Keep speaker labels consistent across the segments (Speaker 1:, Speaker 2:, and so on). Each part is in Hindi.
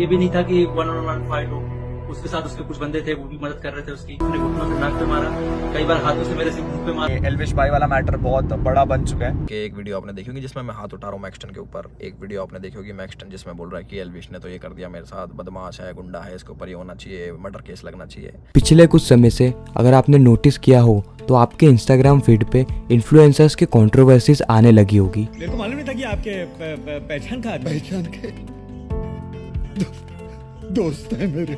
Speaker 1: ये भी नहीं था कि 1-on-1 फाइट हो। उसके साथ उसके कुछ बंदे थे, वो भी मदद कर रहे थे उसकी। उसने घुटनों से नाक पे मारा, कई बार हाथों से मेरे से मुंह पे मारा।
Speaker 2: एल्विश भाई वाला मैटर बहुत बड़ा बन चुका है कि एक वीडियो आपने देखी होगी जिसमें मैं हाथ उठा रहा हूँ मैक्सटन के ऊपर। एक वीडियो आपने देखी होगी मैक्सटन जिसमें बोल रहा है कि एल्विश ने तो ये कर दिया मेरे साथ, बदमाश है, गुंडा है, इसके ऊपर ये होना चाहिए, मर्डर केस लगना चाहिए।
Speaker 3: पिछले कुछ समय से अगर आपने नोटिस किया हो तो आपके इंस्टाग्राम फीड पे इन्फ्लुएंसर्स के कंट्रोवर्सीज आने लगी होगी।
Speaker 4: मेरे को मालूम नहीं था कि आपके पहचान के दोस्त है मेरे।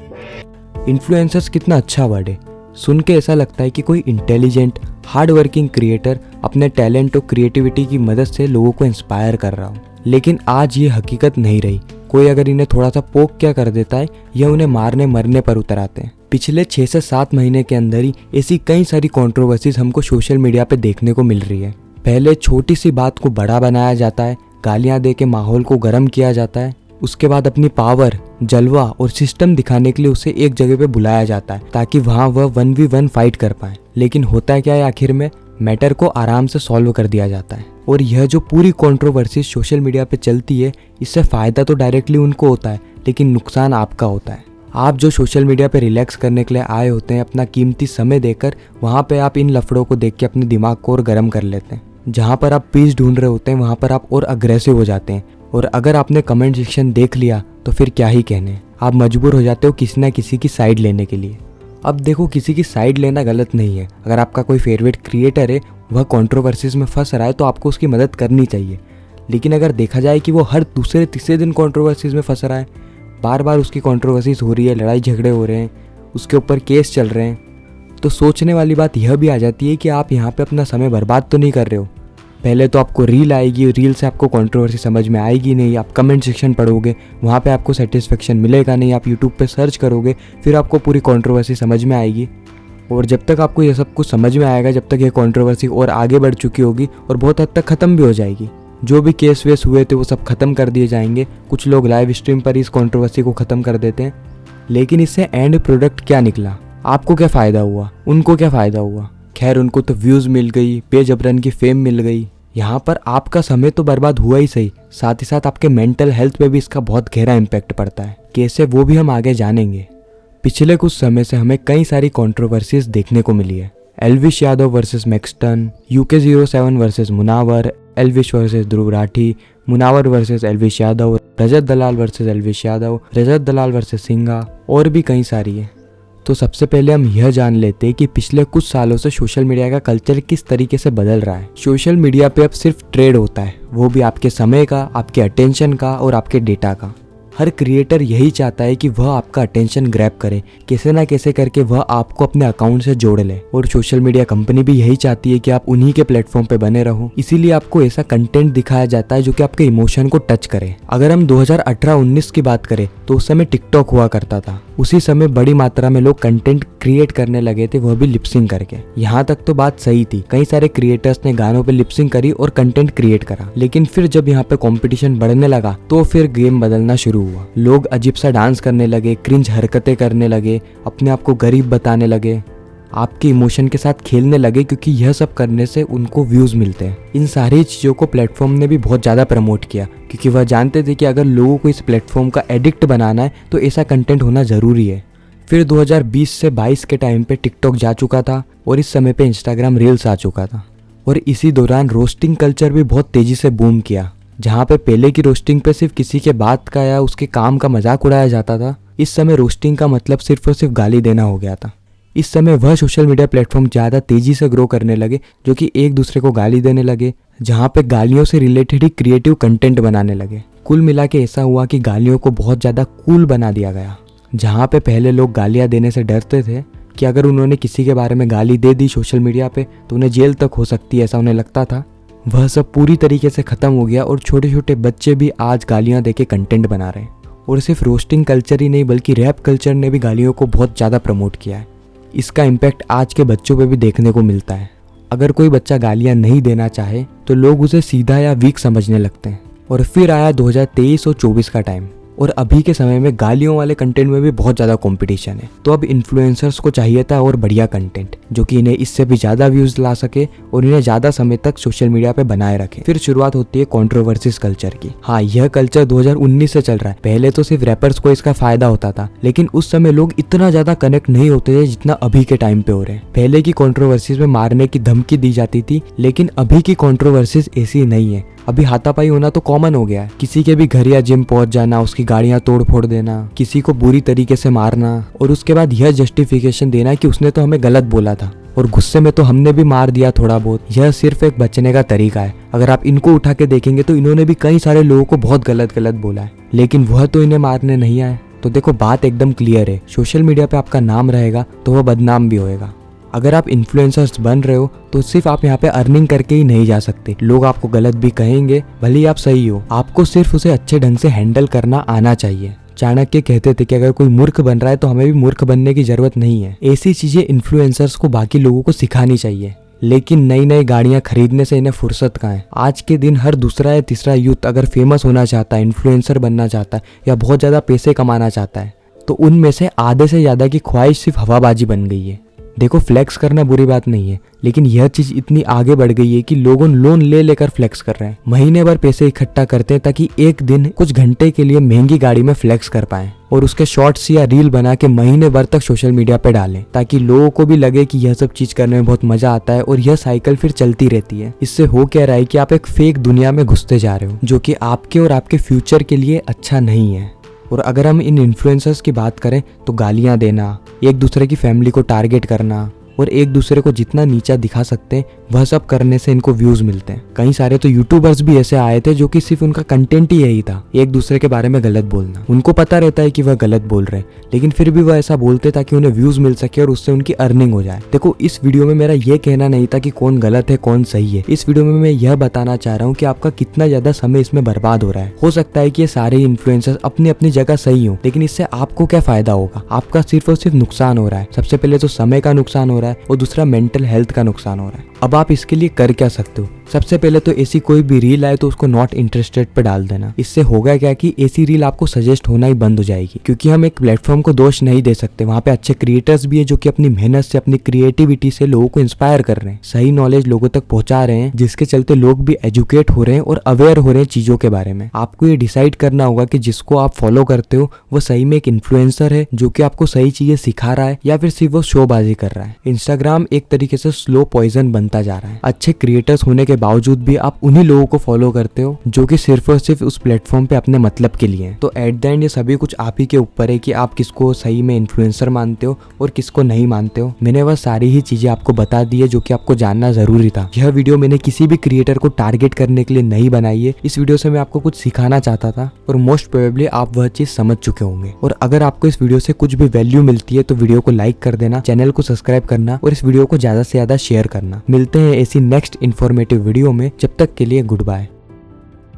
Speaker 3: इन्फ्लुएंसर्स कितना अच्छा वर्ड है, सुन के ऐसा लगता है कि कोई इंटेलिजेंट हार्ड वर्किंग क्रिएटर अपने टैलेंट और क्रिएटिविटी की मदद से लोगों को इंस्पायर कर रहा हो। लेकिन आज ये हकीकत नहीं रही। कोई अगर इन्हें थोड़ा सा पोक क्या कर देता है, यह उन्हें मारने मरने पर उतर आते हैं। पिछले 6 से 7 महीने के अंदर ही ऐसी कई सारी कंट्रोवर्सीज हमको सोशल मीडिया पे देखने को मिल रही है। पहले छोटी सी बात को बड़ा बनाया जाता है, गालियां दे के माहौल को गर्म किया जाता है। उसके बाद अपनी पावर, जलवा और सिस्टम दिखाने के लिए उसे एक जगह पे बुलाया जाता है ताकि वहाँ वह 1v1 फाइट कर पाए। लेकिन होता है क्या है, आखिर में मैटर को आराम से सॉल्व कर दिया जाता है। और यह जो पूरी कंट्रोवर्सी सोशल मीडिया पे चलती है, इससे फायदा तो डायरेक्टली उनको होता है, लेकिन नुकसान आपका होता है। आप जो सोशल मीडिया पे रिलैक्स करने के लिए आए होते हैं, अपना कीमती समय देकर, वहाँ पे आप इन लफड़ों को देख के अपने दिमाग को और गर्म कर लेते हैं। जहाँ पर आप पीस ढूंढ रहे होते हैं, वहाँ पर आप और अग्रेसिव हो जाते हैं। और अगर आपने कमेंट सेक्शन देख लिया तो फिर क्या ही कहने, आप मजबूर हो जाते हो किसी ना किसी की साइड लेने के लिए। अब देखो, किसी की साइड लेना गलत नहीं है। अगर आपका कोई फेवरेट क्रिएटर है, वह कंट्रोवर्सीज में फंस रहा है, तो आपको उसकी मदद करनी चाहिए। लेकिन अगर देखा जाए कि वो हर दूसरे तीसरे दिन कंट्रोवर्सीज में फंस रहा है, बार बार उसकी कंट्रोवर्सीज हो रही है, लड़ाई झगड़े हो रहे हैं, उसके ऊपर केस चल रहे हैं, तो सोचने वाली बात यह भी आ जाती है कि आप यहाँ पे अपना समय बर्बाद तो नहीं कर रहे हो। पहले तो आपको रील आएगी, रील से आपको कंट्रोवर्सी समझ में आएगी नहीं, आप कमेंट सेक्शन पढ़ोगे, वहाँ पे आपको सेटिस्फेक्शन मिलेगा नहीं, आप यूट्यूब पे सर्च करोगे, फिर आपको पूरी कंट्रोवर्सी समझ में आएगी। और जब तक आपको ये सब कुछ समझ में आएगा, जब तक ये कंट्रोवर्सी और आगे बढ़ चुकी होगी और बहुत हद तक ख़त्म भी हो जाएगी। जो भी केस वेस हुए थे वो सब ख़त्म कर दिए जाएंगे। कुछ लोग लाइव स्ट्रीम पर इस कंट्रोवर्सी को ख़त्म कर देते हैं। लेकिन इससे एंड प्रोडक्ट क्या निकला? आपको क्या फ़ायदा हुआ? उनको क्या फ़ायदा हुआ? खैर, उनको तो व्यूज़ मिल गई, पेज अप की फेम मिल गई। यहाँ पर आपका समय तो बर्बाद हुआ ही सही, साथ ही साथ आपके मेंटल हेल्थ पे भी इसका बहुत गहरा इम्पैक्ट पड़ता है। कैसे, वो भी हम आगे जानेंगे। पिछले कुछ समय से हमें कई सारी कंट्रोवर्सीज देखने को मिली है। Elvish Yadav versus Maxtern, UK07 versus Munawar, Elvish versus Dhruv Rathee, Munawar versus Elvish Yadav, Rajat Dalal versus Elvish Yadav, Rajat Dalal versus Singha, और भी कई सारी है। तो सबसे पहले हम यह जान लेते हैं कि पिछले कुछ सालों से सोशल मीडिया का कल्चर किस तरीके से बदल रहा है। सोशल मीडिया पे अब सिर्फ ट्रेड होता है, वो भी आपके समय का, आपके अटेंशन का और आपके डेटा का। हर क्रिएटर यही चाहता है कि वह आपका अटेंशन ग्रैब करे, कैसे ना कैसे करके वह आपको अपने अकाउंट से जोड़ ले। और सोशल मीडिया कंपनी भी यही चाहती है कि आप उन्हीं के प्लेटफॉर्म पे बने रहो। इसीलिए आपको ऐसा कंटेंट दिखाया जाता है जो कि आपके इमोशन को टच करे। अगर हम 2018-19 की बात करें तो उस समय टिकटॉक हुआ करता था। उसी समय बड़ी मात्रा में लोग कंटेंट क्रिएट करने लगे थे, वह भी लिपसिंग करके। यहाँ तक तो बात सही थी, कई सारे क्रिएटर्स ने गानों पे लिपसिंग करी और कंटेंट क्रिएट करा। लेकिन फिर जब यहाँ पे कंपटीशन बढ़ने लगा तो फिर गेम बदलना शुरू हुआ। लोग अजीब सा डांस करने लगे, क्रिंज हरकतें करने लगे, अपने आप को गरीब बताने लगे, आपके इमोशन के साथ खेलने लगे, क्योंकि यह सब करने से उनको व्यूज मिलते हैं। इन सारी चीज़ों को प्लेटफॉर्म ने भी बहुत ज़्यादा प्रमोट किया, क्योंकि वह जानते थे कि अगर लोगों को इस प्लेटफॉर्म का एडिक्ट बनाना है तो ऐसा कंटेंट होना ज़रूरी है। फिर 2020 से 22 के टाइम पे टिकटॉक जा चुका था और इस समय पे इंस्टाग्राम रील्स आ चुका था। और इसी दौरान रोस्टिंग कल्चर भी बहुत तेज़ी से बूम किया। जहाँ पे पहले की रोस्टिंग पे सिर्फ किसी के बात का या उसके काम का मजाक उड़ाया जाता था, इस समय रोस्टिंग का मतलब सिर्फ और सिर्फ गाली देना हो गया था। इस समय वह सोशल मीडिया प्लेटफॉर्म ज़्यादा तेज़ी से ग्रो करने लगे जो कि एक दूसरे को गाली देने लगे, जहाँ पे गालियों से रिलेटेड ही क्रिएटिव कंटेंट बनाने लगे। कुल मिला के ऐसा हुआ कि गालियों को बहुत ज़्यादा कूल बना दिया गया। जहाँ पे पहले लोग गालियाँ देने से डरते थे कि अगर उन्होंने किसी के बारे में गाली दे दी सोशल मीडिया पे तो उन्हें जेल तक हो सकती है, ऐसा उन्हें लगता था, वह सब पूरी तरीके से ख़त्म हो गया। और छोटे छोटे बच्चे भी आज गालियाँ दे के कंटेंट बना रहे हैं। और सिर्फ रोस्टिंग कल्चर ही नहीं बल्कि रैप कल्चर ने भी गालियों को बहुत ज़्यादा प्रमोट किया है। इसका इम्पैक्ट आज के बच्चों पे भी देखने को मिलता है। अगर कोई बच्चा गालियाँ नहीं देना चाहे तो लोग उसे सीधा या वीक समझने लगते हैं। और फिर आया 2023 और 24 का टाइम, और अभी के समय में गालियों वाले कंटेंट में भी बहुत ज़्यादा कंपटीशन है। तो अब इन्फ्लुएंसर्स को चाहिए था और बढ़िया कंटेंट जो कि इन्हें इससे भी ज़्यादा व्यूज़ ला सके और इन्हें ज़्यादा समय तक सोशल मीडिया पे बनाए रखे। फिर शुरुआत होती है कंट्रोवर्सीज कल्चर की। हाँ, यह कल्चर 2019 से चल रहा है। पहले तो सिर्फ रैपर्स को इसका फायदा होता था, लेकिन उस समय लोग इतना ज़्यादा कनेक्ट नहीं होते थे जितना अभी के टाइम पे हो रहे हैं। पहले की कंट्रोवर्सीज में मारने की धमकी दी जाती थी, लेकिन अभी की कंट्रोवर्सीज ऐसी नहीं है। अभी हाथापाई होना तो कॉमन हो गया है। किसी के भी घर या जिम पहुंच जाना, उसकी गाड़ियां तोड़ फोड़ देना, किसी को बुरी तरीके से मारना और उसके बाद यह जस्टिफिकेशन देना कि उसने तो हमें गलत बोला था और गुस्से में तो हमने भी मार दिया थोड़ा बहुत। यह सिर्फ एक बचने का तरीका है। अगर आप इनको उठा के देखेंगे तो इन्होंने भी कई सारे लोगों को बहुत गलत गलत बोला है, लेकिन वह तो इन्हें मारने नहीं आए। तो देखो, बात एकदम क्लियर है। सोशल मीडिया पे आपका नाम रहेगा तो वह बदनाम भी होएगा। अगर आप इन्फ्लुएंसर्स बन रहे हो तो सिर्फ आप यहाँ पे अर्निंग करके ही नहीं जा सकते। लोग आपको गलत भी कहेंगे, भले ही आप सही हो, आपको सिर्फ उसे अच्छे ढंग से हैंडल करना आना चाहिए। चाणक्य कहते थे कि अगर कोई मूर्ख बन रहा है तो हमें भी मूर्ख बनने की जरूरत नहीं है। ऐसी चीजें इन्फ्लुएंसर्स को बाकी लोगों को सिखानी चाहिए। लेकिन नई नई गाड़ियां खरीदने से इन्हें फुर्सत कहाँ है। आज के दिन हर दूसरा या तीसरा यूथ अगर फेमस होना चाहता है, इन्फ्लुएंसर बनना चाहता है या बहुत ज्यादा पैसे कमाना चाहता है, तो उनमें से आधे से ज्यादा की ख्वाहिश सिर्फ हवाबाजी बन गई है। देखो, फ्लेक्स करना बुरी बात नहीं है, लेकिन यह चीज इतनी आगे बढ़ गई है कि लोग लोन ले लेकर फ्लेक्स कर रहे हैं। महीने भर पैसे इकट्ठा करते हैं ताकि एक दिन कुछ घंटे के लिए महंगी गाड़ी में फ्लेक्स कर पाएं और उसके शॉर्ट्स या रील बना के महीने भर तक सोशल मीडिया पे डालें, ताकि लोगों को भी लगे कि यह सब चीज करने में बहुत मजा आता है और यह साइकिल फिर चलती रहती है। इससे हो क्या रहा है कि आप एक फेक दुनिया में घुसते जा रहे हो, जो कि आपके और आपके फ्यूचर के लिए अच्छा नहीं है। और अगर हम इन इन्फ्लुएंसर्स की बात करें तो गालियां देना, एक दूसरे की फैमिली को टारगेट करना और एक दूसरे को जितना नीचा दिखा सकते हैं वह सब करने से इनको व्यूज मिलते हैं। कई सारे तो यूट्यूबर्स भी ऐसे आए थे जो कि सिर्फ उनका कंटेंट ही यही था, एक दूसरे के बारे में गलत बोलना। उनको पता रहता है कि वह गलत बोल रहे हैं, लेकिन फिर भी वह ऐसा बोलते ताकि उन्हें व्यूज मिल सके और उससे उनकी अर्निंग हो जाए। देखो, इस वीडियो में मेरा यह कहना नहीं था कि कौन गलत है कौन सही है। इस वीडियो में मैं यह बताना चाह रहा हूँ कि आपका कितना ज्यादा समय इसमें बर्बाद हो रहा है। हो सकता है कि ये सारे इन्फ्लुएंसर्स अपनी अपनी जगह सही हो, लेकिन इससे आपको क्या फायदा होगा? आपका सिर्फ और सिर्फ नुकसान हो रहा है। सबसे पहले तो समय का नुकसान हो रहा है और दूसरा मेंटल हेल्थ का नुकसान हो रहा है। अब आप इसके लिए कर क्या सकते हो? सबसे पहले तो ऐसी कोई भी रील आए तो उसको नॉट इंटरेस्टेड पे डाल देना। इससे होगा क्या कि ऐसी रील आपको सजेस्ट होना ही बंद हो जाएगी, क्योंकि हम एक प्लेटफॉर्म को दोष नहीं दे सकते। वहाँ पे अच्छे क्रिएटर्स भी है जो कि अपनी मेहनत से, अपनी क्रिएटिविटी से लोगों को इंस्पायर कर रहे हैं, सही नॉलेज लोगों तक पहुंचा रहे हैं, जिसके चलते लोग भी एजुकेट हो रहे हैं और अवेयर हो रहे हैं चीजों के बारे में। आपको ये डिसाइड करना होगा कि जिसको आप फॉलो करते हो वो सही में एक इन्फ्लुएंसर है जो कि आपको सही चीजें सिखा रहा है, या फिर सिर्फ वो शोबाजी कर रहा है। इंस्टाग्राम एक तरीके से स्लो पॉइजन बनता जा रहा है। अच्छे क्रिएटर्स होने के बावजूद भी आप उन्हीं लोगों को फॉलो करते हो जो कि सिर्फ और सिर्फ उस प्लेटफॉर्म पे अपने मतलब के लिए हैं। तो एट द एंड ये सभी कुछ आप ही के ऊपर है कि आप किसको सही में इन्फ्लुएंसर मानते हो और किसको नहीं मानते हो। मैंने वह सारी ही चीजें आपको बता दी है जो कि आपको जानना जरूरी था। यह वीडियो मैंने किसी भी क्रिएटर को टारगेट करने के लिए नहीं बनाई है। इस वीडियो से मैं आपको कुछ सिखाना चाहता था और मोस्ट प्रोबेबली आप वह चीज समझ चुके होंगे। और अगर आपको इस वीडियो से कुछ भी वैल्यू मिलती है तो वीडियो को लाइक कर देना, चैनल को सब्सक्राइब करना और इस वीडियो को ज्यादा से ज्यादा शेयर करना। मिलते हैं ऐसी नेक्स्ट इन्फॉर्मेटिव वीडियो में, जब तक के लिए गुड बाय।